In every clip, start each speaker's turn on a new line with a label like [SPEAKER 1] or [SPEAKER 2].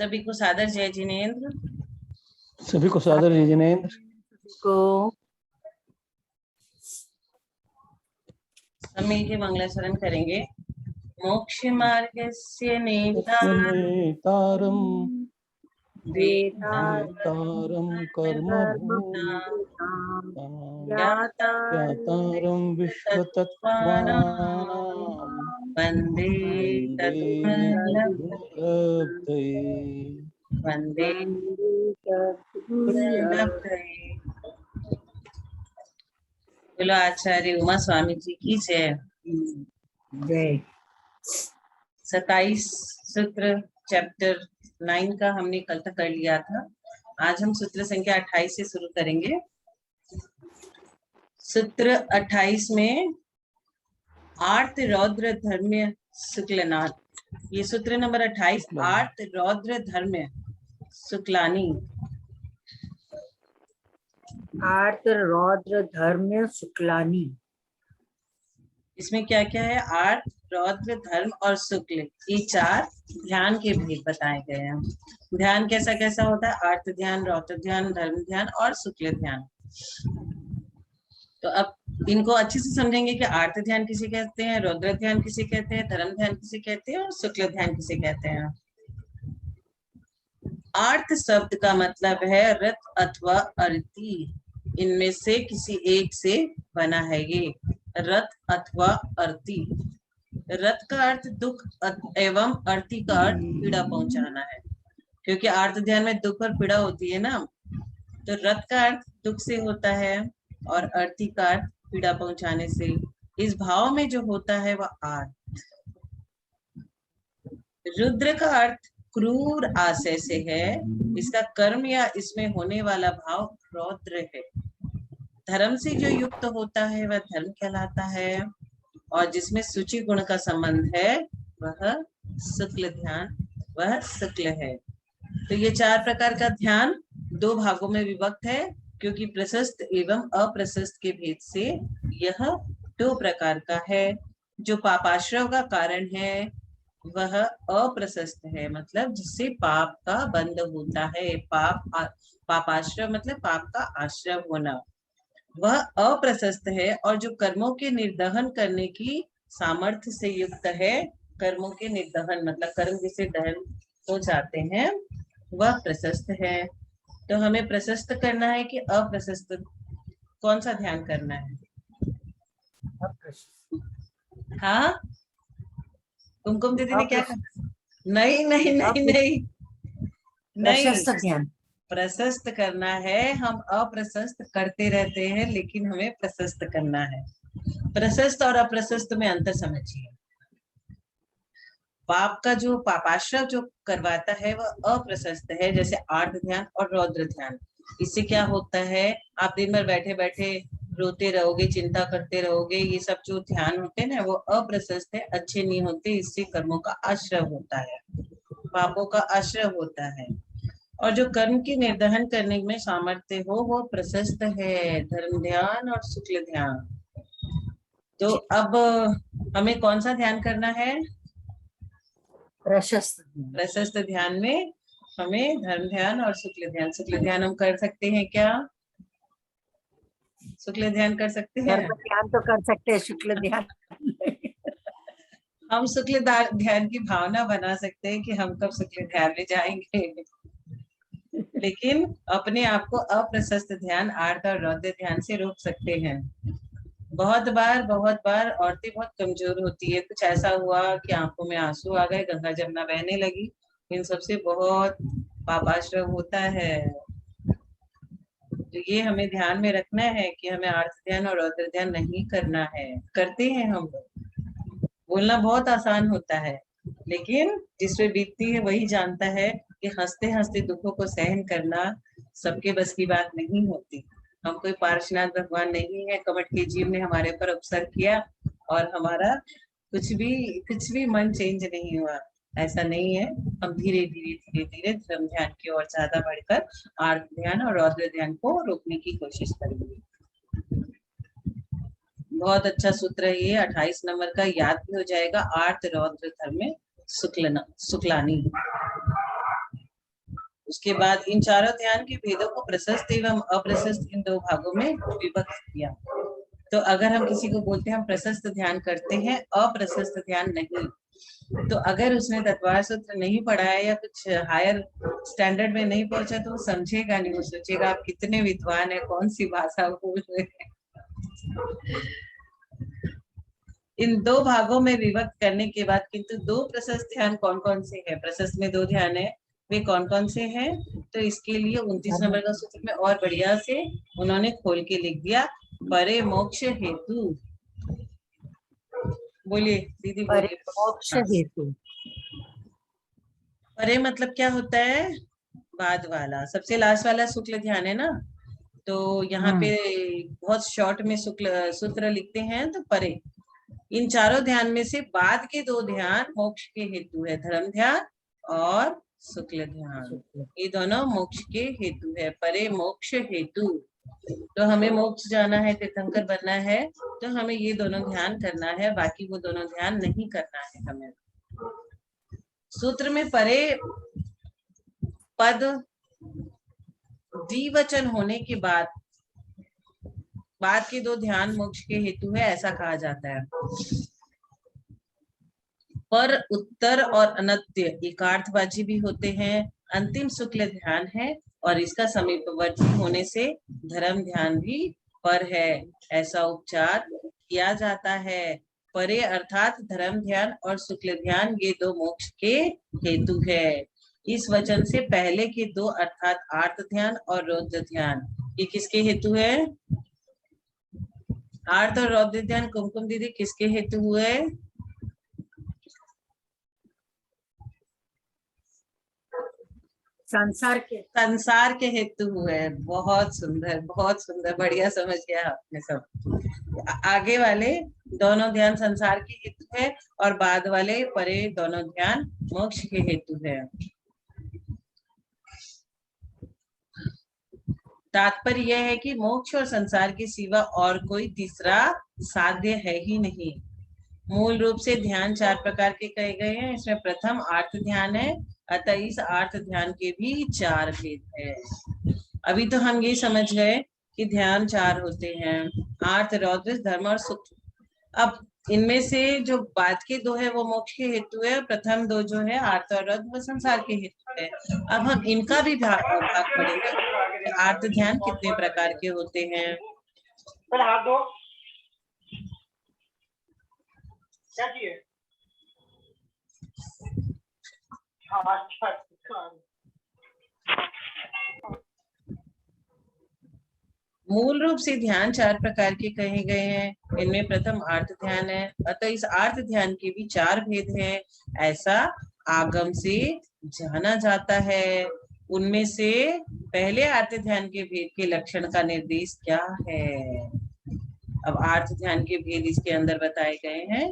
[SPEAKER 1] सभी को सादर जय जिनेन्द्र।
[SPEAKER 2] सभी को सादर जय जिनेन्द्र।
[SPEAKER 3] को
[SPEAKER 1] सब मिलके मंगलाचरण करेंगे। मोक्ष मार्गस्य नेतारं
[SPEAKER 2] नेतारं
[SPEAKER 3] वेदांतरं
[SPEAKER 2] कर्मभूतां
[SPEAKER 1] ज्ञातारं
[SPEAKER 2] विश्वतत्त्वानां
[SPEAKER 1] वन्दे
[SPEAKER 2] वन्दे गुरुलब्धये।
[SPEAKER 1] वन्दे गुरुलब्धये। बोलो आचार्य उमा स्वामी जी की जय।
[SPEAKER 3] जय।
[SPEAKER 1] 27 सूत्र चैप्टर 9 का हमने कल तक कर लिया था। आज हम सूत्र संख्या 28 से शुरू करेंगे। सूत्र 28 में आर्त रौद्र धर्म्य शुक्लनाथ, ये सूत्र नंबर 28। आर्त रौद्र धर्म्य शुक्लानी,
[SPEAKER 3] आर्त रौद्र धर्म शुक्लानी।
[SPEAKER 1] इसमें क्या क्या है? आर्त, रौद्र, धर्म और शुक्ल, ये 4 ध्यान के भेद बताए गए हैं। ध्यान कैसा कैसा होता है? आर्त ध्यान, रौद्र ध्यान, धर्म ध्यान और शुक्ल ध्यान। तो अब इनको अच्छे से समझेंगे कि आर्त ध्यान किसे कहते हैं, रौद्र ध्यान किसे कहते हैं, धर्म ध्यान किसे कहते हैं और शुक्ल ध्यान किसे कहते हैं। आर्त शब्द का मतलब है रथ अथवा अर्थी, इनमें से किसी एक से बना है ये रथ अथवा अर्थी। रथ का अर्थ दुख एवं अर्थी का अर्थ पीड़ा पहुंचाना है, क्योंकि आर्त ध्यान में दुख और पीड़ा होती है ना। तो रथ का अर्थ दुख से होता है और अर्थी का अर्थ पीड़ा पहुंचाने से। इस भाव में जो होता है वह आर्त। रुद्र का अर्थ क्रूर आशय से है, इसका कर्म या इसमें होने वाला भाव रौद्र है। धर्म से जो युक्त होता है वह धर्म कहलाता है, और जिसमें सूचि गुण का संबंध है वह शुक्ल ध्यान, वह शुक्ल है। तो ये 4 प्रकार का ध्यान 2 भागों में विभक्त है, क्योंकि प्रशस्त एवं अप्रशस्त के भेद से यह 2 प्रकार का है। जो पापाश्रय का कारण है वह अप्रशस्त है, मतलब जिससे पाप का बंध होता है। पापाश्रय मतलब पाप का आश्रय होना, वह अप्रशस्त है। और जो कर्मों के निर्दहन करने की सामर्थ्य से युक्त है, कर्मों के निर्दहन मतलब कर्म जिसे दहन हो जाते हैं, वह प्रशस्त है। तो हमें प्रशस्त करना है कि अप्रशस्त? कौन सा ध्यान करना है? हाँ, कुमकुम दीदी ने क्या कहा? नहीं नहीं नहीं नहीं नहीं,
[SPEAKER 3] प्रशस्त ध्यान
[SPEAKER 1] प्रशस्त करना है। हम अप्रशस्त करते रहते हैं, लेकिन हमें प्रशस्त करना है। प्रशस्त और अप्रशस्त में अंतर समझिए। पाप का जो पापाश्रय जो करवाता है वह अप्रशस्त है, जैसे आर्त ध्यान और रौद्र ध्यान। इससे क्या होता है? आप दिन भर बैठे बैठे रोते रहोगे, चिंता करते रहोगे। ये सब जो ध्यान होते हैं ना, वो अप्रशस्त है, अच्छे नहीं होते। इससे कर्मों का आश्रय होता है, पापों का आश्रय होता है। और जो कर्म की निर्दहन करने में सामर्थ्य हो वो प्रशस्त है, धर्म ध्यान और शुक्ल ध्यान। तो अब हमें कौन सा ध्यान करना है? प्रशस्त ध्यान में हमें धर्म ध्यान और शुक्ल ध्यान। शुक्ल ध्यान हम कर सकते हैं क्या? शुक्ल ध्यान कर सकते हैं?
[SPEAKER 3] धर्म ध्यान तो कर सकते हैं, शुक्ल ध्यान
[SPEAKER 1] हम शुक्ल ध्यान की भावना बना सकते हैं कि हम कब शुक्ल ध्यान में जाएंगे, लेकिन अपने आप को अप्रशस्त ध्यान, आर्त और रौद्र ध्यान से रोक सकते हैं। बहुत बार औरतें बहुत कमजोर होती है। कुछ ऐसा हुआ कि आंखों में आंसू आ गए, गंगा जमुना बहने लगी, इन सबसे बहुत पापाश्रय होता है। तो ये हमें ध्यान में रखना है कि हमें आर्त ध्यान और रौद्र ध्यान नहीं करना है। करते हैं हम लोग, बोलना बहुत आसान होता है, लेकिन जिस पे बीतती है वही जानता है कि हंसते हंसते दुखों को सहन करना सबके बस की बात नहीं होती। हम कोई पार्श्वनाथ भगवान नहीं है, कमट के जीव ने हमारे ऊपर उपसर्ग किया और हमारा कुछ भी मन चेंज नहीं हुआ, ऐसा नहीं है। हम धीरे धीरे धर्म ध्यान की ओर ज्यादा बढ़कर आर्त ध्यान और रौद्र ध्यान को रोकने की कोशिश करेंगे। बहुत अच्छा सूत्र है ये, 28 नंबर का, याद भी हो जाएगा। आर्त रौद्र धर्म में शुक्लानी। उसके बाद इन चारों ध्यान के भेदों को प्रशस्त एवं अप्रशस्त इन दो भागों में विभक्त किया। तो अगर हम किसी को बोलते हैं हम प्रशस्त ध्यान करते हैं, अप्रशस्त ध्यान नहीं, तो अगर उसने तत्वार सूत्र नहीं पढ़ा है या कुछ हायर स्टैंडर्ड में नहीं पहुंचा तो वो समझेगा नहीं, वो सोचेगा आप कितने विद्वान है, कौन सी भाषा बोल रहे हैं। इन दो भागों में विभक्त करने के बाद किंतु दो प्रशस्त ध्यान कौन कौन से हैं? प्रशस्त में दो ध्यान है, वे कौन कौन से हैं? तो इसके लिए 29 नंबर का सूत्र में और बढ़िया से उन्होंने खोल के लिख दिया, परे मोक्ष हेतु। बोलिए दीदी,
[SPEAKER 3] परे
[SPEAKER 1] बोलिए।
[SPEAKER 3] मोक्ष
[SPEAKER 1] हाँ।
[SPEAKER 3] हेतु।
[SPEAKER 1] परे मतलब क्या होता है? बाद वाला, सबसे लास्ट वाला शुक्ल ध्यान है ना, तो यहाँ पे बहुत शॉर्ट में शुक्ल सूत्र लिखते हैं, तो परे इन चारों ध्यान में से बाद के दो ध्यान मोक्ष के हेतु है, धर्म ध्यान और शुक्ल ध्यान, ये दोनों मोक्ष के हेतु है, परे मोक्ष हेतु। तो हमें मोक्ष जाना है, तीर्थंकर बनना है, तो हमें ये दोनों ध्यान करना है, बाकी वो दोनों ध्यान नहीं करना है हमें। सूत्र में परे पद द्विवचन होने के बाद के दो ध्यान मोक्ष के हेतु है, ऐसा कहा जाता है। पर, उत्तर और अनत्य एकार्थवाची भी होते हैं। अंतिम शुक्ल ध्यान है और इसका समीपवर्ती होने से धर्म ध्यान भी पर है, ऐसा उपचार किया जाता है। परे अर्थात धर्म ध्यान और शुक्ल ध्यान ये दो मोक्ष के हेतु है। इस वचन से पहले के दो अर्थात आर्त ध्यान और रौद्र ध्यान ये किसके हेतु है? आर्त और रौद्र ध्यान कुमकुम दीदी किसके हेतु हुए?
[SPEAKER 3] संसार के
[SPEAKER 1] हेतु हुए। बहुत सुंदर, बहुत सुंदर, बढ़िया समझ गया आपने सब। आगे वाले दोनों ध्यान संसार के हेतु है और बाद वाले परे दोनों ध्यान मोक्ष के हेतु है। तात्पर्य यह है कि मोक्ष और संसार के सिवा और कोई तीसरा साध्य है ही नहीं। मूल रूप से ध्यान चार प्रकार के कहे गए हैं। इसमें प्रथम आर्त ध्यान है, अतः इस आर्त ध्यान के भी चार भेद है। अभी तो हम ये समझ गए कि ध्यान चार होते हैं, आर्त, रौद्र, धर्म और शुक्ल। अब इनमें से जो बाद के दो है वो मोक्ष के हेतु है, प्रथम दो जो है आर्त और रौद्र वो संसार के हेतु है। अब हम इनका भी भाग पढ़ेंगे। आर्त ध्यान कितने प्रकार के होते हैं?
[SPEAKER 4] हाथ दो, क्या चाहिए?
[SPEAKER 1] मूल रूप से ध्यान चार प्रकार के कहे गए हैं। इनमें प्रथम आर्त ध्यान है, अतः इस आर्त ध्यान के भी चार भेद हैं, ऐसा आगम से जाना जाता है। उनमें से पहले आर्त ध्यान के भेद के लक्षण का निर्देश क्या है? अब आर्त ध्यान के भेद इसके अंदर बताए गए हैं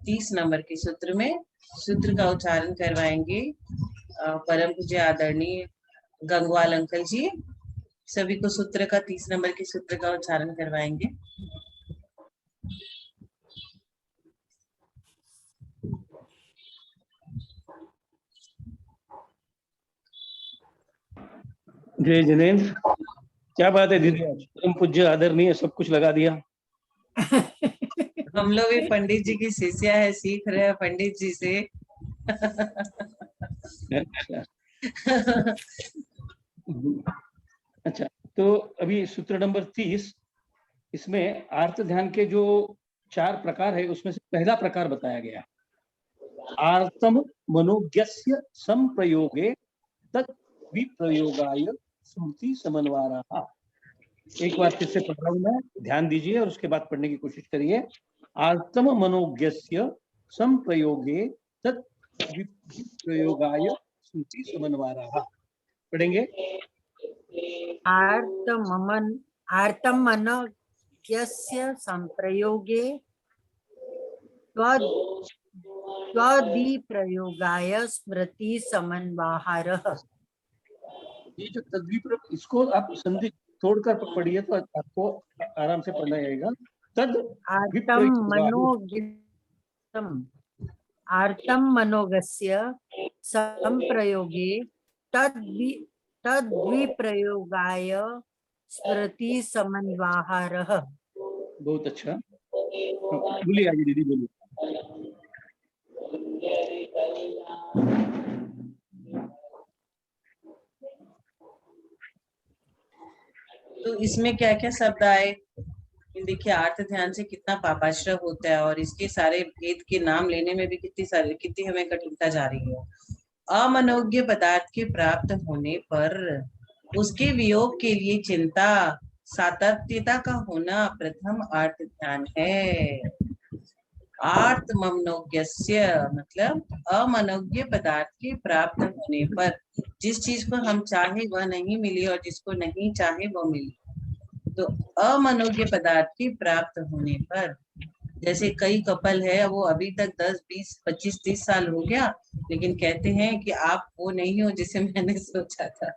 [SPEAKER 1] 30 नंबर के सूत्र में। सूत्र का उच्चारण करवाएंगे परम पूज्य आदरणीय गंगवाल अंकल जी। सभी को सूत्र का 30 नंबर के सूत्र का उच्चारण करवाएंगे।
[SPEAKER 2] जय जिनेन्द्र, क्या बात है दीदी, आज परम पूज्य आदरणीय सब कुछ लगा दिया।
[SPEAKER 1] हम लोग भी पंडित जी की शिष्या है, सीख रहे हैं पंडित जी से।
[SPEAKER 2] अच्छा, तो अभी सूत्र नंबर 30, इसमें आर्त ध्यान के जो चार प्रकार है उसमें से पहला प्रकार बताया गया, आर्तम मनोज्ञस्य संप्रयोगे तत् विप्रयोगाय स्मृति समन्वयः। एक बार फिर से पढ़ रहा हूं मैं, ध्यान दीजिए और उसके बाद पढ़ने की कोशिश करिए। आर्तम मनोज्ञस्य संप्रयोगे तत् विप्रयोगाय स्मृति समन्वयः। पढ़ेंगे।
[SPEAKER 3] आर्तम मनोज्ञस्य संप्रयोगे त्वद्विप्रयोगाय स्मृति समन्वयः।
[SPEAKER 2] ये जो तद्विप्रयोग, इसको आप संधि तोड़कर पढ़िए तो आपको आराम से पढ़ना आएगा।
[SPEAKER 3] आर्तम मनोज्ञस्य संप्रयोगे तद्विप्रयोगाय स्मृति समन्वाहारः।
[SPEAKER 2] बहुत अच्छा। बोलिए आगे दीदी, बोलिए।
[SPEAKER 1] तो इसमें क्या क्या शब्द आए? देखिए आर्त ध्यान से कितना पापाश्रय होता है और इसके सारे भेद के नाम लेने में भी कितनी हमें कठिनता जा रही है। अमनोज्ञ पदार्थ के प्राप्त होने पर उसके वियोग के लिए चिंता, सातत्यता का होना प्रथम आर्त ध्यान है। आर्तमनोज्ञस्य मतलब अमनोज्ञ पदार्थ के प्राप्त होने पर, जिस चीज को हम चाहे वह नहीं मिली और जिसको नहीं चाहे वह मिली। तो अमनोज्ञ पदार्थ के प्राप्त होने पर, जैसे कई कपल है वो अभी तक 10, 20, 25, 30 साल हो गया, लेकिन कहते हैं कि आप वो नहीं हो जिसे मैंने सोचा था,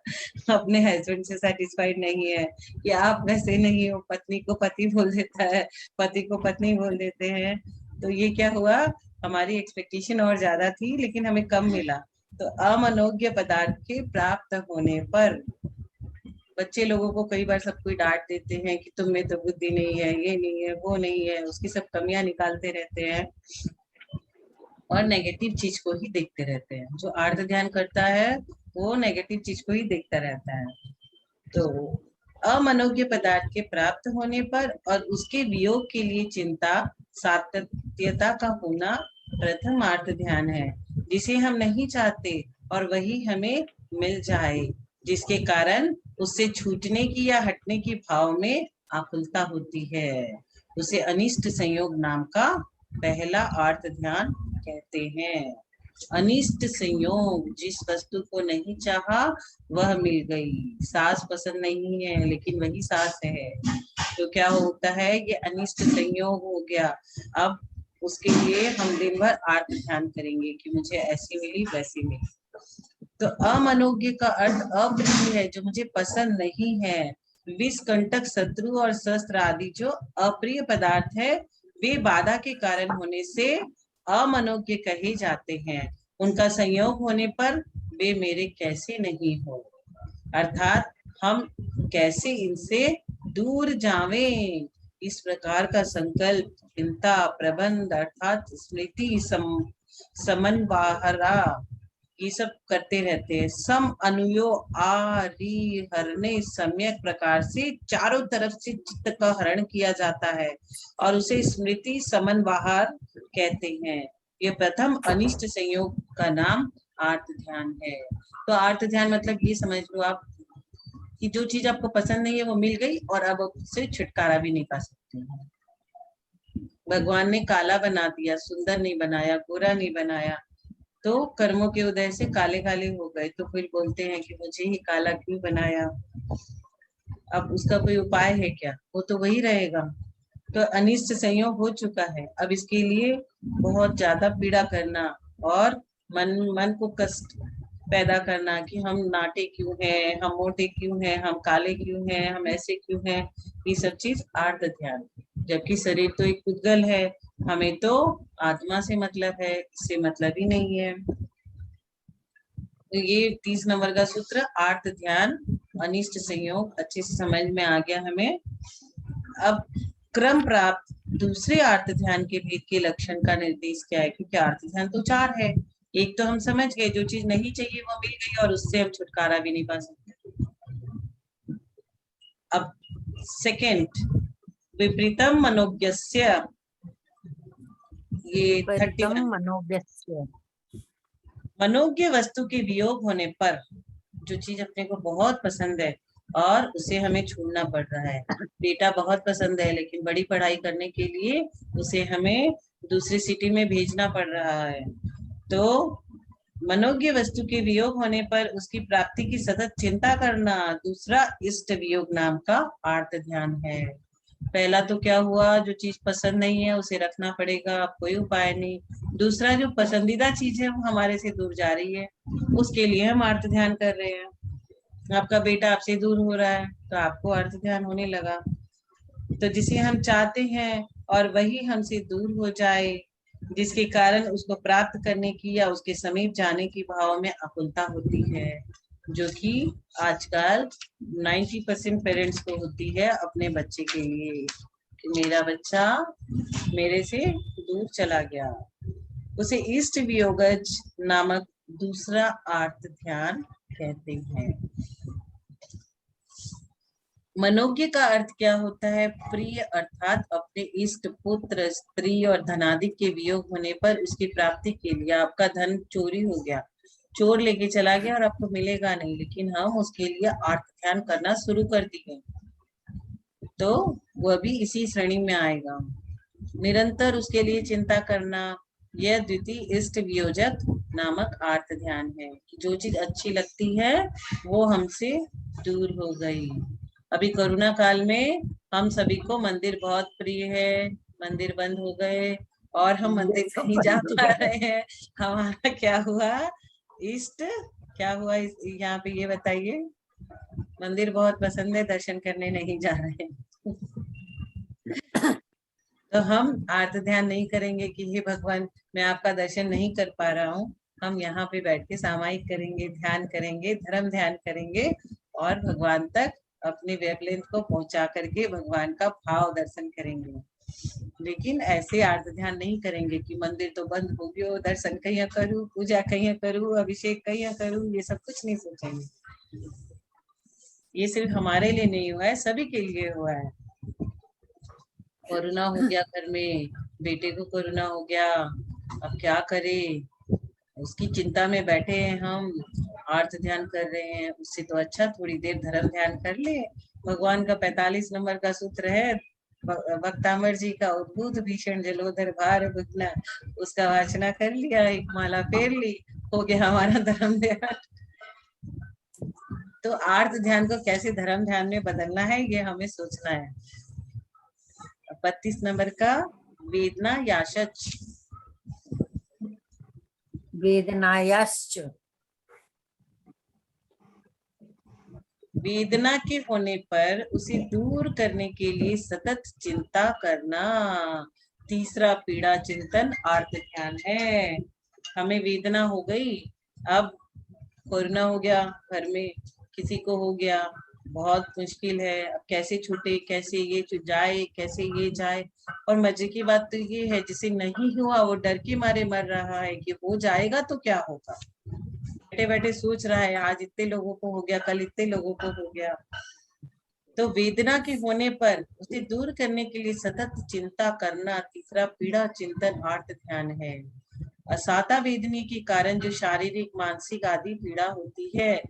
[SPEAKER 1] अपने हस्बैंड से सेटिस्फाइड नहीं है, कि आप वैसे नहीं हो। पत्नी को पति बोल देता है, पति को पत्नी बोल देते हैं। तो ये क्या हुआ, हमारी एक्सपेक्टेशन और ज्यादा थी लेकिन हमें कम मिला। तो अमनोज्ञ पदार्थ के प्राप्त होने पर बच्चे लोगों को कई बार सब कोई डांट देते हैं कि तुम में तो बुद्धि नहीं है, ये नहीं है, वो नहीं है, उसकी सब कमियां निकालते रहते हैं और नेगेटिव चीज को ही देखते रहते हैं। जो आर्त ध्यान करता है वो नेगेटिव चीज को ही देखता रहता है। तो अमनोज्ञ पदार्थ के प्राप्त होने पर और उसके वियोग के लिए चिंता, सातत्यता का होना प्रथम आर्त ध्यान है, जिसे हम नहीं चाहते और वही हमें मिल जाए, जिसके कारण उससे छूटने की या हटने की भाव में आकुलता होती है, उसे अनिष्ट संयोग नाम का पहला आर्त ध्यान कहते हैं। अनिष्ट संयोग, जिस वस्तु को नहीं चाहा वह मिल गई। सास पसंद नहीं है लेकिन वही सास है, तो क्या होता है, ये अनिष्ट संयोग हो गया। अब उसके लिए हम दिन भर आर्त ध्यान करेंगे कि मुझे ऐसी मिली वैसी मिली। तो अमनोज्ञ का अर्थ अप्रिय है, जो मुझे पसंद नहीं है। विष, कंटक, शत्रु और शस्त्र आदि जो अप्रिय पदार्थ है, वे बाधा के कारण होने से अमनोज्ञ कहे जाते हैं। उनका संयोग होने पर वे मेरे कैसे नहीं हो, अर्थात हम कैसे इनसे दूर जावें, इस प्रकार का संकल्प, चिंता, प्रबंध अर्थात स्मृति समन्वाहरा, ये सब करते रहते हैं। सम अनुयो हरने सम्यक प्रकार से चारों तरफ से चित्त का हरण किया जाता है और उसे स्मृति समन्वाहर कहते हैं। ये प्रथम अनिष्ट संयोग का नाम आर्त ध्यान है। तो आर्त ध्यान मतलब ये समझ लो आप कि जो चीज आपको पसंद नहीं है वो मिल गई और अब उससे छुटकारा भी नहीं पा सकते हैं। भगवान ने काला बना दिया, सुंदर नहीं बनाया, गोरा नहीं बनाया, तो कर्मों के उदय से काले काले हो गए, तो फिर बोलते हैं कि मुझे ही काला क्यों बनाया। अब उसका कोई उपाय है क्या, वो तो वही रहेगा। तो अनिष्ट संयोग हो चुका है, अब इसके लिए बहुत ज्यादा पीड़ा करना और मन को कष्ट पैदा करना कि हम नाटे क्यों हैं, हम मोटे क्यों हैं, हम काले क्यों हैं, हम ऐसे क्यों हैं, ये सब चीज आर्त ध्यान। जबकि शरीर तो एक पुद्गल है, हमें तो आत्मा से मतलब है, इससे मतलब ही नहीं है। तो ये 30 नंबर का सूत्र आर्त ध्यान अनिष्ट संयोग अच्छे से समझ में आ गया हमें। अब क्रम प्राप्त दूसरे आर्त ध्यान के भेद के लक्षण का निर्देश क्या है, क्योंकि आर्त ध्यान तो 4 है। एक तो हम समझ गए, जो चीज नहीं चाहिए वो मिल गई और उससे हम छुटकारा भी नहीं पा सकते। अब सेकंड विपरीतम मनोज्ञस्य, ये 31 मनोज्ञ वस्तु के वियोग होने पर, जो चीज अपने को बहुत पसंद है और उसे हमें छोड़ना पड़ रहा है। बेटा बहुत पसंद है लेकिन बड़ी पढ़ाई करने के लिए उसे हमें दूसरी सिटी में भेजना पड़ रहा है। तो मनोज्ञ वस्तु के वियोग होने पर उसकी प्राप्ति की सतत चिंता करना दूसरा इष्ट वियोग नाम का आर्त ध्यान है। पहला तो क्या हुआ, जो चीज पसंद नहीं है उसे रखना पड़ेगा, कोई उपाय नहीं। दूसरा, जो पसंदीदा चीज है वो हमारे से दूर जा रही है, उसके लिए हम आर्त ध्यान कर रहे हैं। आपका बेटा आपसे दूर हो रहा है तो आपको आर्त ध्यान होने लगा। तो जिसे हम चाहते हैं और वही हमसे दूर हो जाए, जिसके कारण उसको प्राप्त करने की या उसके समीप जाने की भाव में आकुलता होती है, जो कि आजकल 90% पेरेंट्स को होती है अपने बच्चे के लिए कि मेरा बच्चा मेरे से दूर चला गया। उसे इष्ट वियोगज नामक दूसरा आर्त ध्यान कहते हैं। मनोज्ञ का अर्थ क्या होता है? प्रिय अर्थात अपने इष्ट, पुत्र, स्त्री और धनादि के वियोग होने पर उसकी प्राप्ति के लिए आपका धन चोरी हो गया, चोर लेके चला गया और आपको मिलेगा नहीं, लेकिन हम उसके लिए आर्त ध्यान करना शुरू कर दिए तो वह भी इसी श्रेणी में आएगा। निरंतर उसके लिए चिंता करना, यह द्वितीय इष्ट वियोजक नामक आर्त ध्यान है कि जो चीज अच्छी लगती है वो हमसे दूर हो गई। अभी कोरोना काल में हम सभी को मंदिर बहुत प्रिय है, मंदिर बंद हो गए और हम मंदिर नहीं जा पा रहे हैं। हमारा क्या हुआ? इष्ट क्या हुआ? यहाँ पे ये बताइए। मंदिर बहुत पसंद है, दर्शन करने नहीं जा रहे हैं। तो हम आर्त ध्यान नहीं करेंगे कि हे भगवान मैं आपका दर्शन नहीं कर पा रहा हूँ। हम यहाँ पे बैठ के सामायिक करेंगे, ध्यान करेंगे, धर्म ध्यान करेंगे और भगवान तक अपने वेवलेंथ को पहुंचा करके भगवान का भाव दर्शन करेंगे। लेकिन ऐसे आर्त ध्यान नहीं करेंगे कि मंदिर तो बंद हो गयो, दर्शन कहीं करूँ, पूजा कहीं करूँ, अभिषेक कहीं करूँ, ये सब कुछ नहीं सोचेंगे। ये सिर्फ हमारे लिए नहीं हुआ है, सभी के लिए हुआ है। कोरोना हो गया घर में, बेटे को कोरोना हो गया, अब क्या करें? उसकी चिंता में बैठे हैं हम, आर्त ध्यान कर रहे हैं। उससे तो अच्छा थोड़ी देर धर्म ध्यान कर ले। भगवान का 45 नंबर का सूत्र है भक्तामर जी का, उद्भूत भीषण जलोधर भार बुझना, उसका वाचना कर लिया, एक माला फेर ली, हो गया हमारा धर्म ध्यान। तो आर्त ध्यान को कैसे धर्म ध्यान में बदलना है ये हमें सोचना है। 32 नंबर का वेदना याशच,
[SPEAKER 3] वेदनायाश्च,
[SPEAKER 1] वेदना के होने पर उसे दूर करने के लिए सतत चिंता करना। तीसरा पीड़ा चिंतन आर्त ध्यान है। हमें वेदना हो गई, अब कोरोना हो गया घर में, किसी को हो गया, बहुत मुश्किल है, अब कैसे छूटे, कैसे ये जाए, कैसे ये जाए। और मजे की बात तो ये है जिसे नहीं हुआ वो डर के मारे मर रहा है कि हो जाएगा तो क्या होगा। बैठे बैठे सोच रहा है आज इतने लोगों को हो गया, कल इतने लोगों को हो गया। तो वेदना के होने पर उसे दूर करने के लिए सतत चिंता करना तीसरा पीड़ा चिंतन आर्त ध्यान है। असाता वेदनी के कारण जो शारीरिक, मानसिक आदि पीड़ा होती है,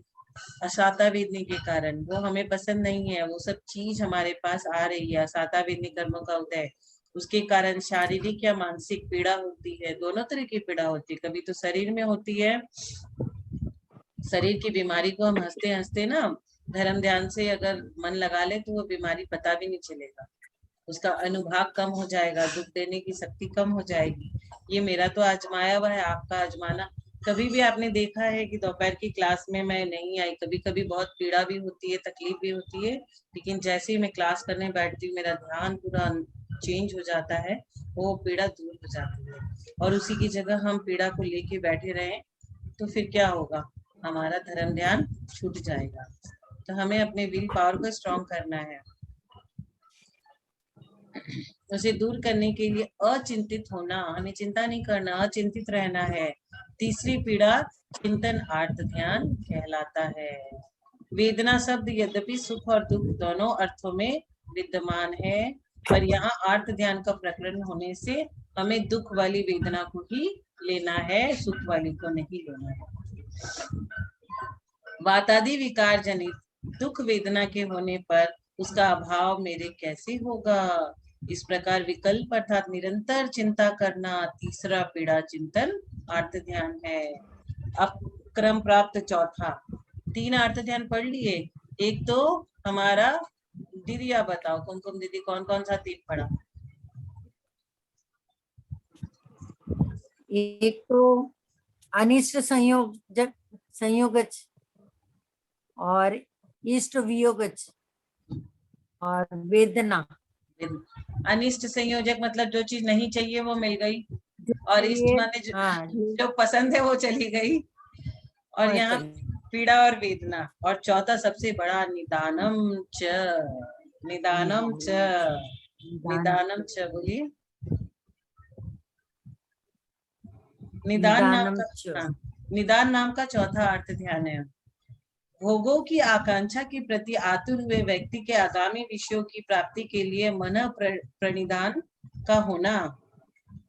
[SPEAKER 1] असाता वेदनी के कारण वो हमें पसंद नहीं है, वो सब चीज हमारे पास आ रही है, असाता वेदनी कर्मों का उदय, उसके कारण शारीरिक या मानसिक पीड़ा होती है। दोनों तरह की पीड़ा होती है। कभी तो शरीर में होती है, शरीर की बीमारी को हम हंसते हंसते ना धर्म ध्यान से अगर मन लगा ले तो वो बीमारी पता भी नहीं चलेगा, उसका अनुभाग कम हो जाएगा, दुख देने की शक्ति कम हो जाएगी। ये मेरा तो आजमाया हुआ है, आपका आजमाना। कभी भी आपने देखा है कि दोपहर की क्लास में मैं नहीं आई, कभी कभी बहुत पीड़ा भी होती है, तकलीफ भी होती है, लेकिन जैसे ही मैं क्लास करने बैठती हूँ मेरा ध्यान पूरा चेंज हो जाता है, वो पीड़ा दूर हो जाती है। और उसी की जगह हम पीड़ा को लेके बैठे रहे तो फिर क्या होगा? हमारा धर्म ध्यान छूट जाएगा। तो हमें अपने विल पावर को स्ट्रॉन्ग करना है। उसे दूर करने के लिए अचिंतित होना, हमें चिंता नहीं करना, अचिंतित रहना है। तीसरी पीड़ा चिंतन आर्त ध्यान कहलाता है। वेदना शब्द यद्यपि सुख और दुख दोनों अर्थों में विद्यमान है, पर यहाँ आर्त ध्यान का प्रकरण होने से हमें दुख वाली वेदना को ही लेना है, सुख वाली को नहीं लेना है। वातादि विकार जनित दुख वेदना के होने पर उसका अभाव मेरे कैसे होगा? इस प्रकार विकल्प अर्थात निरंतर चिंता करना तीसरा पीड़ा चिंतन आर्त ध्यान है। अब क्रम प्राप्त चौथा, 3 आर्त ध्यान पढ़ लिए। एक तो हमारा दीदी, आप बताओ कुमकुम दीदी कौन कौन सा 3 पढ़ा?
[SPEAKER 3] एक तो अनिष्ट संयोगज और इष्ट वियोगज और वेदना।
[SPEAKER 1] अनिष्ट संयोजक मतलब जो चीज नहीं चाहिए वो मिल गई, और इष्ट माने जो पसंद है वो चली गई। और यहाँ पीड़ा और वेदना, और चौथा सबसे बड़ा निदानम च, निदानम च, निदानम च, बोलिए। निदान नाम
[SPEAKER 3] निदानम
[SPEAKER 1] का,
[SPEAKER 3] च।
[SPEAKER 1] हाँ, निदान नाम का चौथा अर्थ ध्यान है। भोगों की आकांक्षा के प्रति आतुर हुए व्यक्ति के आगामी विषयों की प्राप्ति के लिए मन प्रणिधान का होना,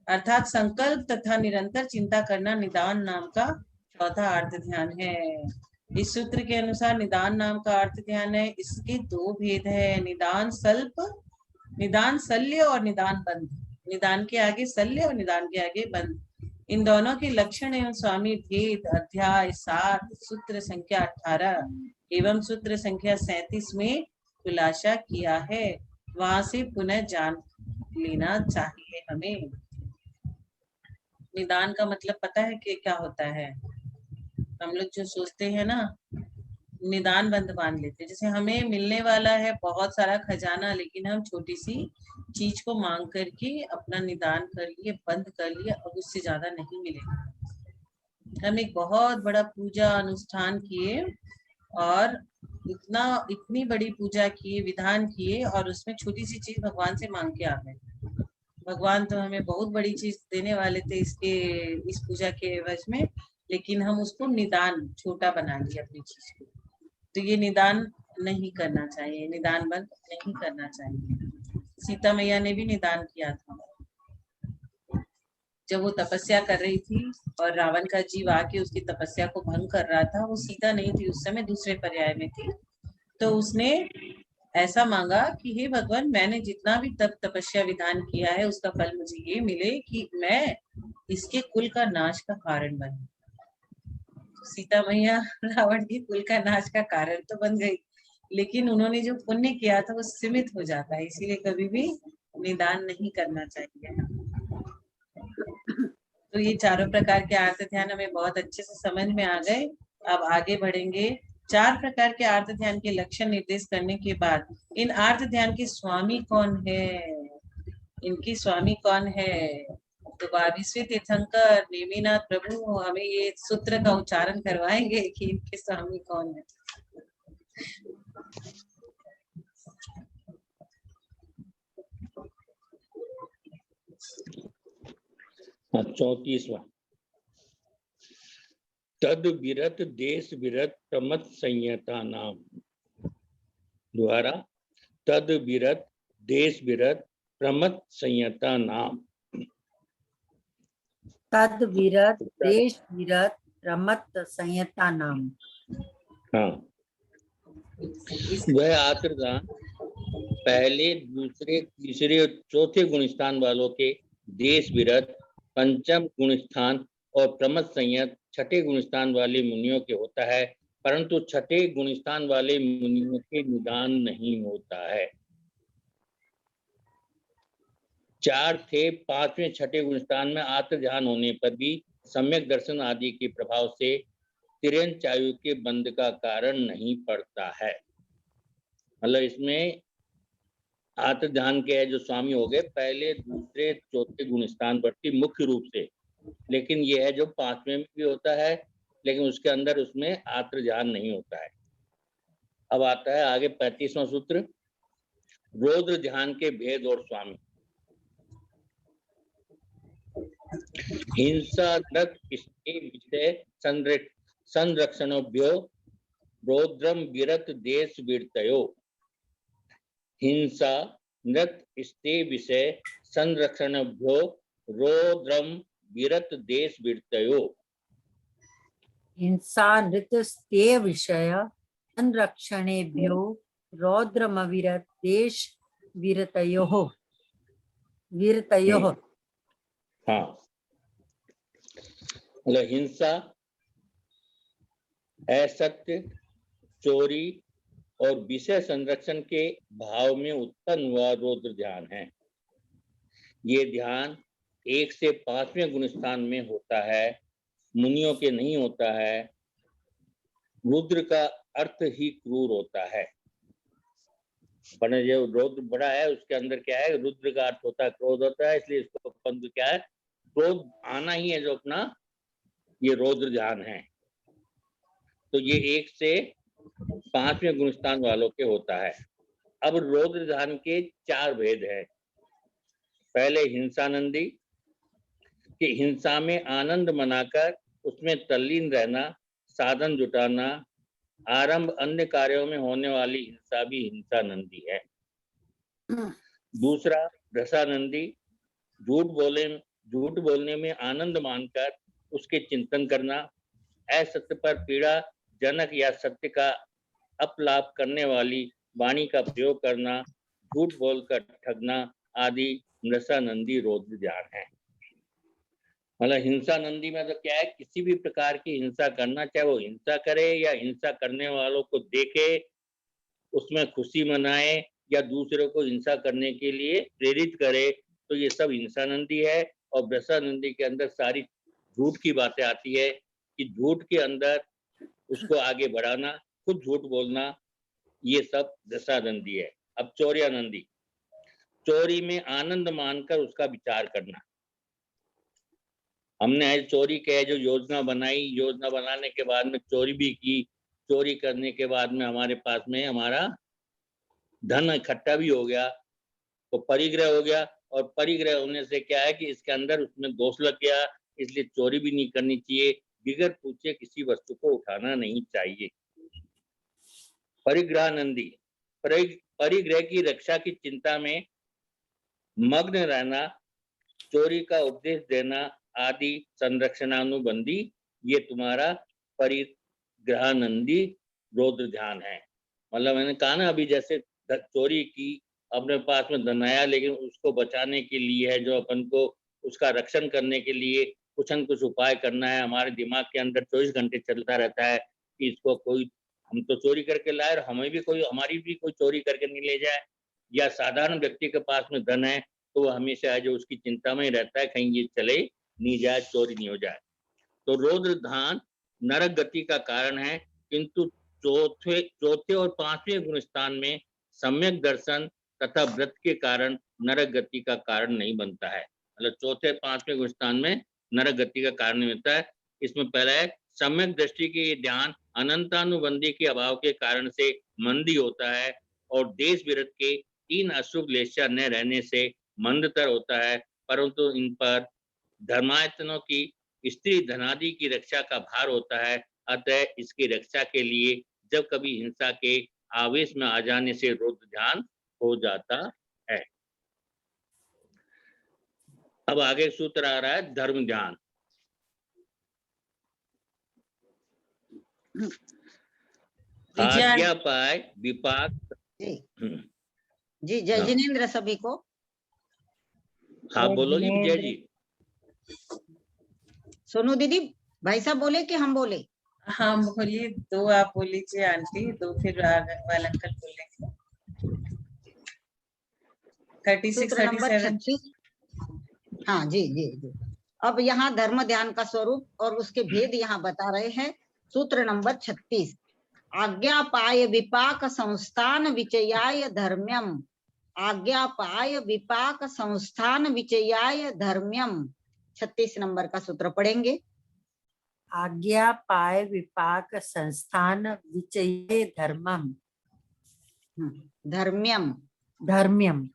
[SPEAKER 1] अर्थात संकल्प तथा निरंतर चिंता करना निदान नाम का चौथा अर्थ ध्यान है। इस सूत्र के अनुसार निदान नाम का अर्थ ध्यान है। इसके दो भेद है, निदान सल्प, निदान शल्य और निदान बंध। निदान के आगे शल्य और निदान के आगे बंध। इन दोनों के लक्षण एवं स्वामी भेद अध्याय 7 सूत्र संख्या 18 एवं सूत्र संख्या 37 में खुलासा किया है। वहां से पुनः जान लेना चाहिए हमें। निदान का मतलब पता है कि क्या होता है? हम लोग जो सोचते हैं ना, निदान बंद मान लेते हैं। जैसे हमें मिलने वाला है बहुत सारा खजाना, लेकिन हम छोटी सी चीज को मांग करके अपना निदान कर लिए, बंद कर लिए, अब उससे ज्यादा नहीं मिलेगा। हम एक बहुत बड़ा पूजा अनुष्ठान किए और इतनी बड़ी पूजा किए, विधान किए, और उसमें छोटी सी चीज भगवान से मांग के आ गए। भगवान तो हमें बहुत बड़ी चीज देने वाले थे इस पूजा के एवज में, लेकिन हम उसको निदान छोटा बना लिया अपनी चीज को। तो ये निदान नहीं करना चाहिए, निदान बंद नहीं करना चाहिए। सीता मैया ने भी निदान किया था। जब वो तपस्या कर रही थी और रावण का जीव आके उसकी तपस्या को भंग कर रहा था, वो सीता नहीं थी उस समय, दूसरे पर्याय में थी। तो उसने ऐसा मांगा कि हे भगवान, मैंने जितना भी तपस्या विधान किया है उसका फल मुझे ये मिले कि मैं इसके कुल का नाश का कारण बनूं। सीता मैया रावण के कुल का नाश का कारण तो बन गई, लेकिन उन्होंने जो पुण्य किया था वो सीमित हो जाता है, इसीलिए कभी भी निदान नहीं करना चाहिए। तो ये चारों प्रकार के आर्त ध्यान हमें बहुत अच्छे से समझ में आ गए। अब आगे बढ़ेंगे। 4 प्रकार के आर्त ध्यान के लक्षण निर्देश करने के बाद इन आर्त ध्यान के स्वामी कौन है, इनकी स्वामी कौन है, तो विश्व तीर्थंकर नेमिनाथ प्रभु हमें ये सूत्र का उच्चारण करवाएंगे कि इनके स्वामी कौन है।
[SPEAKER 5] हाँ, 34वां। तद विरत देश विरत प्रमथ संयता नाम। द्वारा तद विरत देश विरत प्रमथ संयता नाम।
[SPEAKER 3] तद विरत देश विरत प्रमथ संयता नाम।
[SPEAKER 5] हाँ, वह आर्तदान पहले, दूसरे, तीसरे और चौथे गुण स्थान वालों के देश विरत, पंचम गुण स्थान और प्रमथ संयत छठे गुण स्थान वाले मुनियों के होता है, परंतु छठे गुण स्थान वाले मुनियों के निदान नहीं होता है। 4 थे, 5वें छठे गुण स्थान में आत्म ध्यान होने पर भी सम्यक दर्शन आदि के प्रभाव से तिरंच आयु के बंध का कारण नहीं पड़ता है। मतलब इसमें आत्म ध्यान के जो स्वामी हो गए पहले, दूसरे, चौथे गुण स्थान पर थी मुख्य रूप से, लेकिन यह है जो 5वें में भी होता है, लेकिन उसके अंदर उसमें आत्म ध्यान नहीं होता है। अब आता है आगे 35वां सूत्र, रौद्र ध्यान के भेद और स्वामी। हिंसा नृत इसके विषय संरक्षणोभ्यो रौद्रम विरत देश वीरतयो। हिंसा नृत स्ते विषय संरक्षणभ्यो रौद्रम विरत देश वीरतयो।
[SPEAKER 3] हिंसा नृत स्ते विषय संरक्षणेभ्यो रौद्रमविरत देश वीरतयोः। वीरतयोः।
[SPEAKER 5] हाँ, मतलब हिंसा, असत्य, चोरी और विषय संरक्षण के भाव में उत्पन्न हुआ रौद्र ध्यान है। ये ध्यान 1 से 5वें गुण स्थान में होता है, मुनियों के नहीं होता है। रुद्र का अर्थ ही क्रूर होता है, जो रौद्र बड़ा है उसके अंदर क्या है, रुद्र का अर्थ होता है क्रोध होता है, इसलिए इसको पंथ क्या है, क्रोध आना ही है जो अपना ये रौद्र ध्यान है। तो ये 1 से 5वें गुणस्थान वालों के होता है। अब रौद्र ध्यान के 4 भेद हैं। पहले हिंसानंदी, कि हिंसा में आनंद मनाकर उसमें तल्लीन रहना, साधन जुटाना, आरंभ अन्य कार्यों में होने वाली हिंसा भी हिंसानंदी है। दूसरा रसानंदी, झूठ बोलने में आनंद मानकर उसके चिंतन करना, असत्य पर पीड़ा जनक या सत्य का अपलाप करने वाली वाणी का प्रयोग करना, झूठ बोलकर ठगना आदि रसानंदी रौद्र ध्यान है। मतलब हिंसानंदी में तो क्या है, किसी भी प्रकार की हिंसा करना, चाहे वो हिंसा करे या हिंसा करने वालों को देखे उसमें खुशी मनाए या दूसरों को हिंसा करने के लिए प्रेरित करे, तो ये सब हिंसानंदी है। और रसानंदी के अंदर सारी झूठ की बातें आती है कि झूठ के अंदर उसको आगे बढ़ाना, खुद झूठ बोलना, ये सब रसानंदी है। अब चौर्यानंदी, चोरी में आनंद मानकर उसका विचार करना। हमने आज चोरी के जो योजना बनाई, योजना बनाने के बाद में चोरी भी की, चोरी करने के बाद में हमारे पास में हमारा धन इकट्ठा भी हो गया, तो परिग्रह हो गया। और परिग्रह होने से क्या है कि इसके अंदर उसमें दोष लग गया, इसलिए चोरी भी नहीं करनी चाहिए। बिगर पूछे किसी वस्तु को उठाना नहीं चाहिए। परिग्रहानंदी, परिग्रह की रक्षा की चिंता में मग्न रहना, चोरी का उपदेश देना आदि संरक्षणानुबंधी, ये तुम्हारा परिग्रहानंदी रौद्र ध्यान है। मतलब मैंने कहा ना अभी, जैसे चोरी की, अपने पास में धन आया, लेकिन उसको बचाने के लिए है जो अपन को उसका रक्षण करने के लिए कुछ न कुछ उपाय करना है। हमारे दिमाग के अंदर 24 घंटे चलता रहता है कि इसको कोई, हम तो चोरी करके लाए और हमें भी कोई, हमारी भी कोई चोरी करके नहीं ले जाए। या साधारण व्यक्ति के पास में धन है तो वो हमेशा जो उसकी चिंता में ही रहता है कहीं ये चले नहीं जाए, चोरी नहीं हो जाए। तो रौद्र ध्यान नरक गति का कारण है, किंतु चौथे और 5वें गुण स्थान में सम्यक दर्शन तथा व्रत के कारण नरक गति का कारण नहीं बनता है। मतलब चौथे 5वें गुण स्थान में नरक गति का कारण नहीं बनता है। इसमें पहला है सम्यक दृष्टि के ये ध्यान अनंतानुबंधी के अभाव के कारण से मंदी होता है, और देश विरत के 3 अशुभ लेशा न रहने से मंदतर होता है, परंतु इन पर धर्मायतनों की स्त्री धनादि की रक्षा का भार होता है। अतः इसकी रक्षा के लिए जब कभी हिंसा के आवेश में आ जाने से रौद्र ध्यान हो जाता है। अब आगे सूत्र आ रहा है धर्म ध्यान। आज्ञा पाए विपाक
[SPEAKER 3] जी जय जिनेन्द्र सभी को।
[SPEAKER 5] हाँ बोलो जी विजय जी।
[SPEAKER 3] सोनू दीदी, भाई साहब बोले कि हम बोले?
[SPEAKER 1] हाँ बोलिए, 2 आप बोल लीजिए आंटी, 2 फिर वाल अंकल बोलेंगे। 36,
[SPEAKER 3] सूत्र नंबर
[SPEAKER 1] 37।
[SPEAKER 3] 36। हाँ जी जी जी। अब यहाँ धर्म ध्यान का स्वरूप और उसके भेद यहाँ बता रहे हैं। सूत्र नंबर 36, आज्ञा पाय विपाक संस्थान विचयाय धर्म्यम। आज्ञा पाय विपाक संस्थान विचयाय धर्म्यम। 36 नंबर का सूत्र पढ़ेंगे।
[SPEAKER 6] आज्ञा पाय विपाक संस्थान विचये धर्मम।
[SPEAKER 3] धर्म्यम
[SPEAKER 6] धर्म्यम।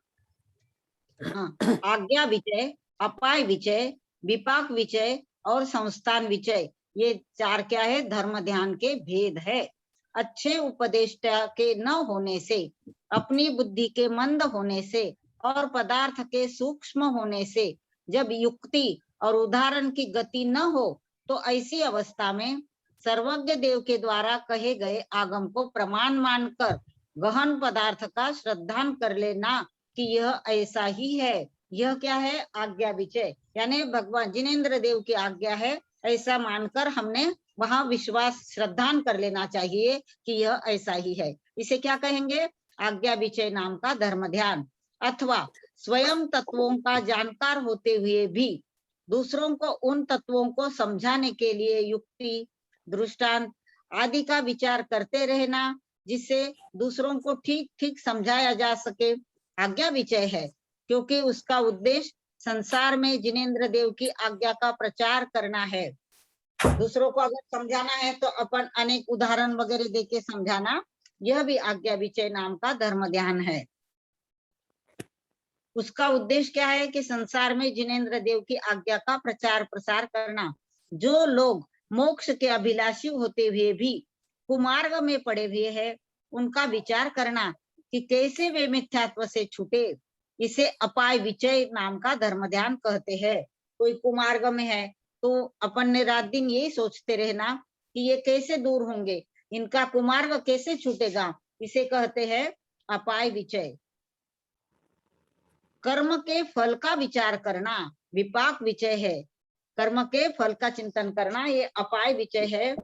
[SPEAKER 3] हाँ, आज्ञा विचय, अपाय विचय, विपाक विचय और संस्थान विचय, ये 4 क्या है? धर्म ध्यान के भेद है। अच्छे उपदेष्टा के न होने से, अपनी बुद्धि के मंद होने से और पदार्थ के सूक्ष्म होने से जब युक्ति और उदाहरण की गति न हो, तो ऐसी अवस्था में सर्वज्ञ देव के द्वारा कहे गए आगम को प्रमाण मानकर गहन पदार्थ का श्रद्धान कर लेना कि यह ऐसा ही है। यह क्या है? आज्ञा विचय, यानी भगवान जिनेन्द्र देव की आज्ञा है ऐसा मानकर हमने वहां विश्वास श्रद्धान कर लेना चाहिए कि यह ऐसा ही है। इसे क्या कहेंगे? आज्ञा विचय नाम का धर्म ध्यान। अथवा स्वयं तत्वों का जानकार होते हुए भी दूसरों को उन तत्वों को समझाने के लिए युक्ति, दृष्टांत आदि का विचार करते रहना, जिससे दूसरों को ठीक ठीक समझाया जा सके, आज्ञा विचय है। क्योंकि उसका उद्देश्य संसार में जिनेन्द्र देव की आज्ञा का प्रचार करना है। दूसरों को अगर समझाना है तो अपन अनेक उदाहरण वगैरह देके समझाना, यह भी आज्ञा विचय नाम का धर्म ध्यान है। उसका उद्देश्य क्या है कि संसार में जिनेंद्र देव की आज्ञा का प्रचार प्रसार करना। जो लोग मोक्ष के अभिलाषी होते हुए भी कुमार्ग में पड़े हुए हैं, उनका विचार करना कि कैसे वे मिथ्यात्व से छूटे, इसे अपाय विचय नाम का धर्म ध्यान कहते हैं। कोई कुमार्ग में है तो अपन ने रात दिन यही सोचते रहना कि ये कैसे दूर होंगे, इनका कुमार्ग कैसे छूटेगा, इसे कहते हैं अपाय विचय। कर्म के फल का विचार करना विपाक विचय है। कर्म के फल का चिंतन करना ये अपाय विचय है,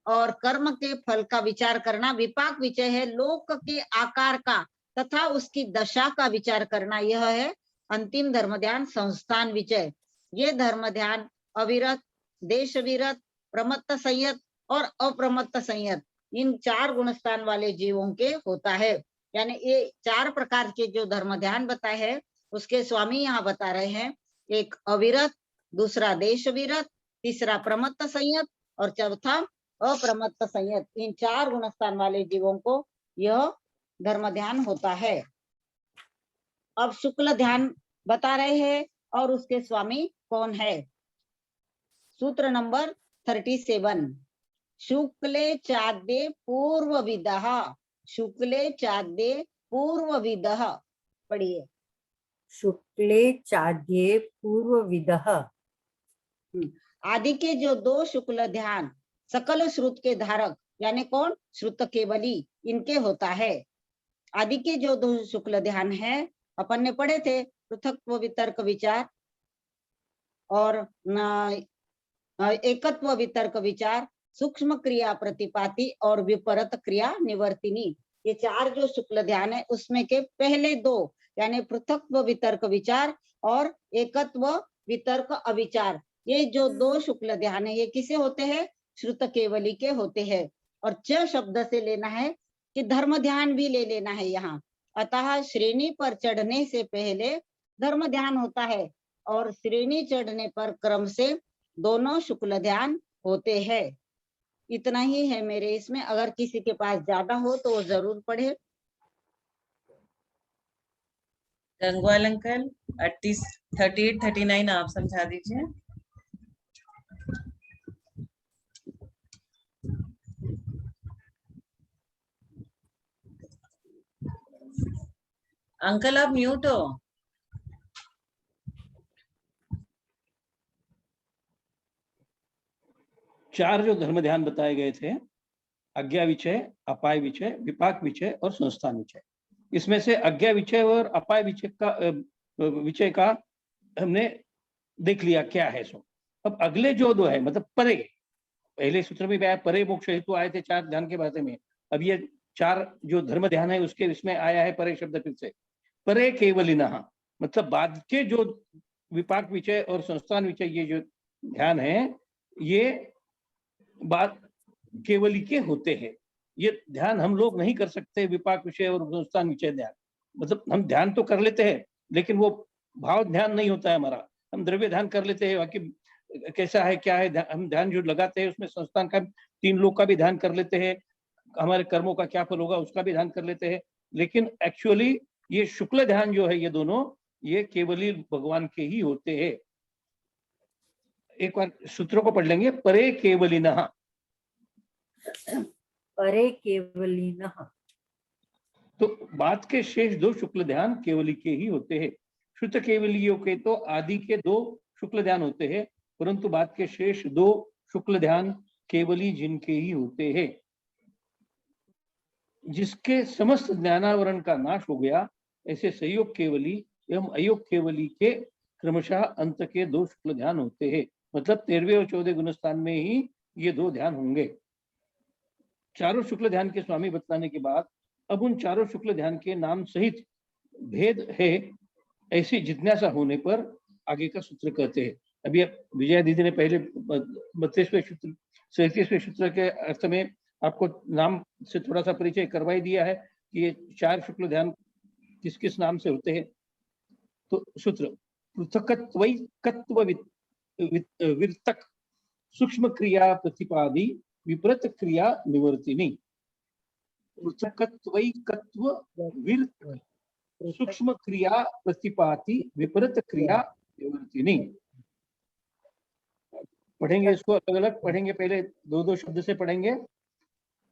[SPEAKER 3] और कर्म के फल का विचार करना विपाक विचय है। लोक के आकार का तथा उसकी दशा का विचार करना यह है अंतिम धर्म ध्यान संस्थान विचय। ये धर्म ध्यान अविरत, देश विरत, प्रमत्त संयत और अप्रमत्त संयत, इन 4 गुणस्थान वाले जीवों के होता है। यानी ये 4 प्रकार के जो धर्म ध्यान बताए हैं उसके स्वामी यहाँ बता रहे हैं। एक अविरत, दूसरा देश विरत, तीसरा प्रमत्त संयत और चौथा अप्रमत्त संयत। इन 4 गुणस्थान वाले जीवों को यह धर्म ध्यान होता है। अब शुक्ल ध्यान बता रहे हैं और उसके स्वामी कौन है। सूत्र नंबर 37, शुक्ले चाद्ये पूर्वविदः। शुक्ले चाद्ये पूर्वविदः, पढ़िए।
[SPEAKER 6] शुक्ले चाद्ये पूर्वविदः।
[SPEAKER 3] आदि के जो 2 शुक्ल ध्यान सकल श्रुत के धारक, यानी कौन, श्रुत केवली, इनके होता है। आदि के जो 2 शुक्ल ध्यान है अपन ने पढ़े थे, पृथक्त्व वितर्क विचार और एकत्व वितर्क विचार, सूक्ष्म क्रिया प्रतिपाती और विपरत क्रिया निवर्तिनी। ये 4 जो शुक्ल ध्यान है उसमें के पहले 2 यानी पृथक्त्व वितर्क विचार और एकत्व वितर्क अविचार, ये जो 2 शुक्ल ध्यान है ये किसे होते हैं, श्रुत केवली के होते हैं। और च शब्द से लेना है कि धर्म ध्यान भी ले लेना है यहाँ। अतः श्रेणी पर चढ़ने से पहले धर्म ध्यान होता है और श्रेणी चढ़ने पर क्रम से दोनों शुक्ल ध्यान होते हैं। इतना ही है मेरे इसमें, अगर किसी के पास ज्यादा हो तो वो जरूर पढ़े।
[SPEAKER 1] गंगवाल अंकल 38, 39 आप समझा दीजिए। अंकल आप म्यूट हो।
[SPEAKER 2] चार जो धर्म ध्यान बताए गए थे, आज्ञा विचय, अपाय विचय, विपाक विचय और संस्थान विचय, इसमें से आज्ञा विचय और अपाय विचय का हमने देख लिया क्या है सो। अब अगले जो 2 है, मतलब परे, पहले सूत्र में भी आया परे मोक्ष हेतु आए थे 4 ध्यान के बारे में। अब ये 4 जो धर्म ध्यान है उसके इसमें आया है परे शब्द फिर से। परे केवलिनः, मतलब बाद के जो विपाक विचय और संस्थान विचय ये जो ध्यान है ये बात केवली के होते हैं। ये ध्यान हम लोग नहीं कर सकते, विपाक विषय और संस्थान विषय ध्यान। मतलब हम ध्यान तो कर लेते हैं लेकिन वो भाव ध्यान नहीं होता है हमारा। हम द्रव्य ध्यान कर लेते हैं, बाकी कैसा है क्या है, हम ध्यान जो लगाते हैं उसमें संस्थान का 3 लोग का भी ध्यान कर लेते हैं, हमारे कर्मों का क्या फल होगा उसका भी ध्यान कर लेते हैं। लेकिन एक्चुअली ये शुक्ल ध्यान जो है ये दोनों ये केवली भगवान के ही होते हैं। एक बार सूत्रों को पढ़ लेंगे। परे केवलिनः,
[SPEAKER 6] परे केवलिनः,
[SPEAKER 2] तो बात के शेष 2 शुक्ल ध्यान केवली के ही होते हैं। श्रुत केवलियों के तो आदि के 2 शुक्ल ध्यान होते हैं, परंतु बात के शेष 2 शुक्ल ध्यान केवली जिनके ही होते हैं। जिसके समस्त ज्ञानावरण का नाश हो गया, ऐसे संयोग केवली एवं अयोग केवली के क्रमशः अंत के 2 शुक्ल ध्यान होते हैं। मतलब 13वें और 14वें गुणस्थान में ही ये 2 ध्यान होंगे। चारों शुक्ल ध्यान के स्वामी बतलाने के बाद अब उन चारों शुक्ल ध्यान के नाम सहित भेद है ऐसी जिज्ञासा होने पर आगे का सूत्र कहते हैं। अभी विजया दीदी ने पहले 32वें सूत्र 37वें सूत्र के अर्थ में आपको नाम से थोड़ा सा परिचय करवाई दिया है कि ये 4 शुक्ल ध्यान किस किस नाम से होते हैं। तो सूत्र पृथकत्वैकत्व विर्तक सूक्ष्म क्रिया प्रतिपादी विपरीत क्रिया निवर्तिनी। पृथकत्वैकत्व विर्त सूक्ष्म क्रिया प्रतिपाती विपरीत क्रिया निवर्तिनी। पढ़ेंगे इसको अलग अलग पढ़ेंगे, पहले दो दो शब्द से पढ़ेंगे।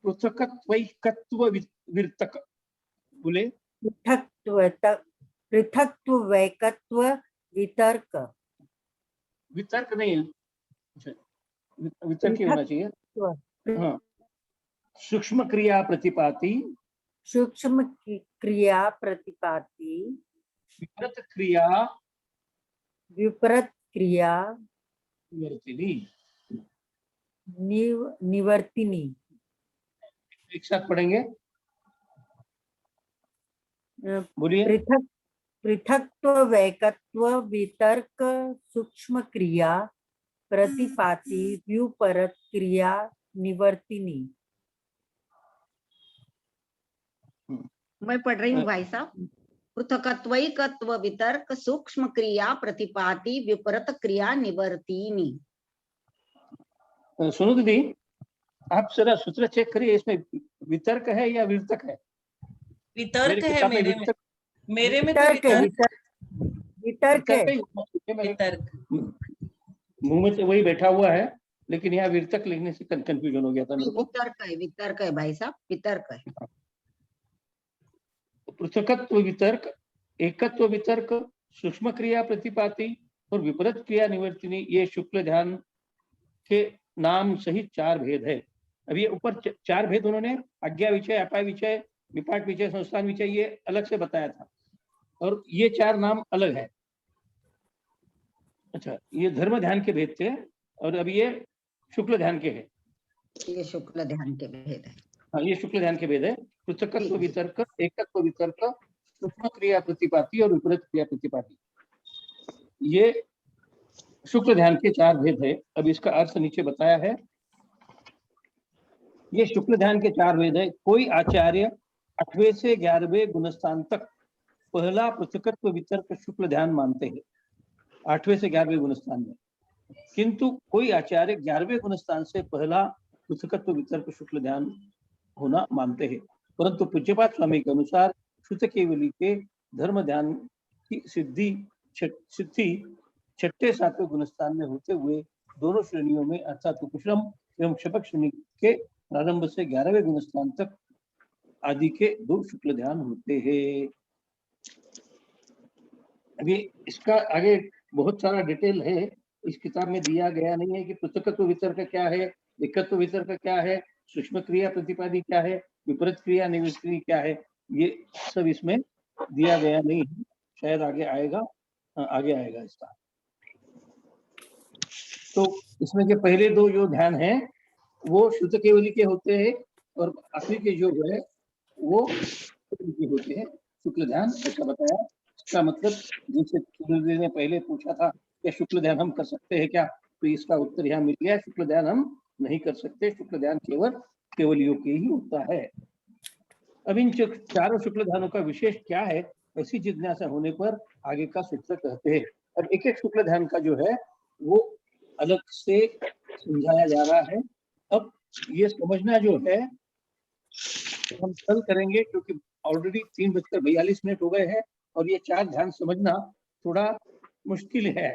[SPEAKER 2] पृथकत्वैकत्व विर्तक बोले।
[SPEAKER 6] पृथक्त्व वैकत्व वितर्क।
[SPEAKER 2] वितर्क नहीं, वितर्क ही होना चाहिए। हाँ, सूक्ष्म क्रिया प्रतिपाती
[SPEAKER 6] सूक्ष्म क्रिया प्रतिपाती
[SPEAKER 2] विपरीत क्रिया निवर्तिनी।
[SPEAKER 6] निवर्तिनी।
[SPEAKER 2] एक साथ पढ़ेंगे, बोलिए।
[SPEAKER 6] पृथक्त्व वैकत्व वितर्क सूक्ष्म क्रिया प्रतिपाती व्युपरत क्रिया निवर्तिनी।
[SPEAKER 3] मैं पढ़ रही हूँ भाई साहब। पृथकत्वैकत्व वितर्क सूक्ष्म क्रिया प्रतिपाती विपरीत क्रिया निवर्तिनी।
[SPEAKER 2] सुनो दीदी, आप जरा सूत्र चेक करिए, इसमें वितर्क है या विर्तक है?
[SPEAKER 1] वितर्क है मेरे में, मेरे में तो
[SPEAKER 6] वितर्क है।
[SPEAKER 1] वितर्क
[SPEAKER 2] मुंह में तो वही बैठा हुआ है, लेकिन यहाँ विर्तक लिखने से कंफ्यूजन हो गया था मेरे को।
[SPEAKER 3] वितर्क है भाई साहब, वितर्क है।
[SPEAKER 2] पृथकत्व वितर्क, एकत्व वितर्क, सूक्ष्म क्रिया प्रतिपाती और विपरीत क्रिया निवर्तिनी, ये शुक्ल ध्यान के नाम सहित 4 भेद है। अब ये ऊपर 4 भेद उन्होंने आज्ञा विषय, अपाय विषय, विपाक विषय, संस्थान विषय, ये अलग से बताया था, और ये 4 नाम अलग है। अच्छा, ये धर्म ध्यान के भेद थे, और अब ये शुक्ल ध्यान के हैं।
[SPEAKER 3] ये शुक्ल ध्यान के भेद है।
[SPEAKER 2] हाँ, ये शुक्ल ध्यान के भेद है। पृथकत्व वितर्क, एकत्व वितर्क, सूक्ष्म क्रिया प्रतिपाती और विपरीत क्रिया प्रतिपाती, ये शुक्ल ध्यान के 4 भेद है। अब इसका अर्थ नीचे बताया है। ये शुक्ल ध्यान के 4 भेद है। कोई आचार्य 8वें से 11वें गुणस्थान तक पहला पृथकत्व वितर्क शुक्ल ध्यान मानते हैं, 8वें से 11वें गुणस्थान में, किंतु कोई आचार्य 11वें गुणस्थान से पहला पृथकत्व वितर्क शुक्ल ध्यान होना मानते हैं। परंतु पूज्यपाद स्वामी के अनुसार श्रुत केवली के धर्म ध्यान की सिद्धि 6ठे 7वें गुणस्थान में होते हुए दोनों श्रेणियों में, अर्थात उपश्रम एवं क्षपक श्रेणी के प्रारंभ से 11वें गुणस्थान तक आदि के 2 शुक्ल ध्यान होते हैं। अभी इसका आगे बहुत सारा डिटेल है, इस किताब में दिया गया नहीं है कि पृथकत्व वितर्क क्या है, एकत्व वितर्क क्या है, सूक्ष्म क्रिया प्रतिपादी क्या है, विपरीत क्रिया निवर्तिनी क्या है, ये सब इसमें दिया गया नहीं है। शायद आगे आएगा, आगे आएगा इसका। तो इसमें के पहले 2 जो ध्यान है वो शुद्ध केवली के होते हैं, और आखिरी के जो है वो के होते हैं शुक्ल ध्यान, ऐसा बताया। इसका मतलब जैसे सूर्य ने पहले पूछा था क्या शुक्ल ध्यान हम कर सकते हैं क्या, तो इसका उत्तर यहाँ मिल गया, शुक्ल ध्यान हम नहीं कर सकते, शुक्ल ध्यान केवल केवलियों के ही होता है। अब इन 4 शुक्ल ध्यानों का विशेष क्या है, ऐसी जिज्ञासा होने पर आगे का सूत्र कहते हैं। अब एक एक शुक्ल ध्यान का जो है वो अलग से समझाया जा रहा है। अब ये समझना जो है हम कल करेंगे, क्योंकि ऑलरेडी 3:42 हो गए हैं, और ये 4 ध्यान समझना थोड़ा मुश्किल है,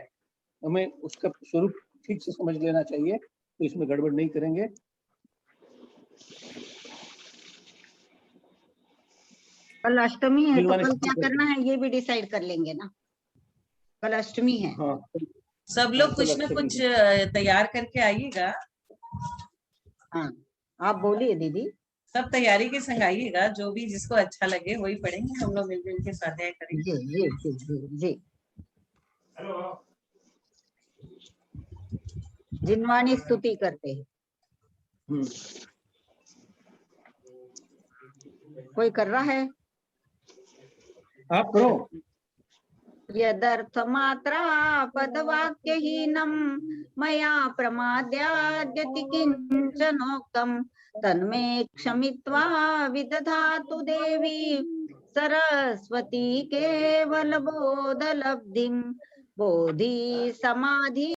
[SPEAKER 2] हमें उसका स्वरूप ठीक से समझ लेना चाहिए, तो इसमें गड़बड़ नहीं करेंगे।
[SPEAKER 3] कल अष्टमी है, तो कल क्या करना है ये भी डिसाइड कर लेंगे ना, कल अष्टमी है।
[SPEAKER 2] हाँ,
[SPEAKER 1] सब लोग कुछ न कुछ तैयार करके आइएगा।
[SPEAKER 3] हाँ, आप बोलिए दीदी।
[SPEAKER 1] सब तैयारी के संग आइएगा, जो भी जिसको अच्छा लगे वही पढ़ेंगे, हम लोग मिलजुल के स्वाध्याय करेंगे।
[SPEAKER 3] जी। जिनवानी स्तुति करते हैं। कोई कर रहा है?
[SPEAKER 2] आप करो।
[SPEAKER 3] यदर्थ मात्रा पदवाक्यहीनं मया प्रमाद्याद्यति किंचनोक्तम् तन्मे क्षमित्वा विदधातु देवी सरस्वती केवल बोधलब्धिं बोधि समाधि